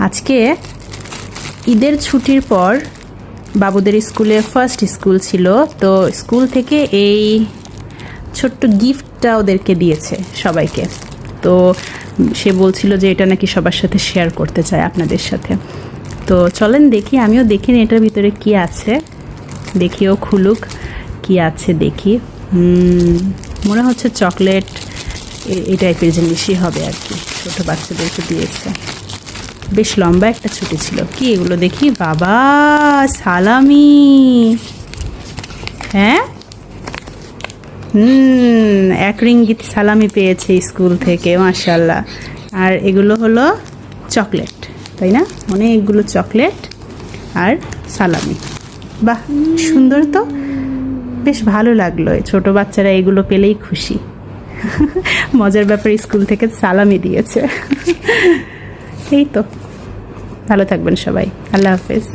আজকে ঈদের ছুটির পর বাবুদের স্কুলে ফার্স্ট স্কুল ছিল, তো স্কুল থেকে এই ছোট্ট গিফটটা ওদেরকে দিয়েছে সবাইকে। তো সে বলছিল যে এটা নাকি সবার সাথে শেয়ার করতে চায় আপনাদের সাথে। তো চলেন দেখি, আমিও দেখিনি এটার ভিতরে কি আছে, দেখিও খুলুক কি আছে দেখি। মনে হচ্ছে চকলেট এই টাইপের জিনিসই হবে আর কি, ছোটো বাচ্চাদেরকে দিয়েছে। বেশ লম্বা একটা ছুটি ছিল। কি এগুলো দেখি, বাবা সালামি, হ্যাঁ এক রিঙ্গিত সালামি পেয়েছে স্কুল থেকে, মাশাআল্লাহ। আর এগুলো হলো চকলেট, তাই না? অনেকগুলো চকলেট আর সালামি। বাহ, সুন্দর তো, বেশ ভালো লাগলো। ছোট বাচ্চারা এগুলো পেলেই খুশি। মজার ব্যাপার, স্কুল থেকে সালামি দিয়েছে। এই তো, ভালো থাকবেন সবাই, আল্লাহ হাফেজ।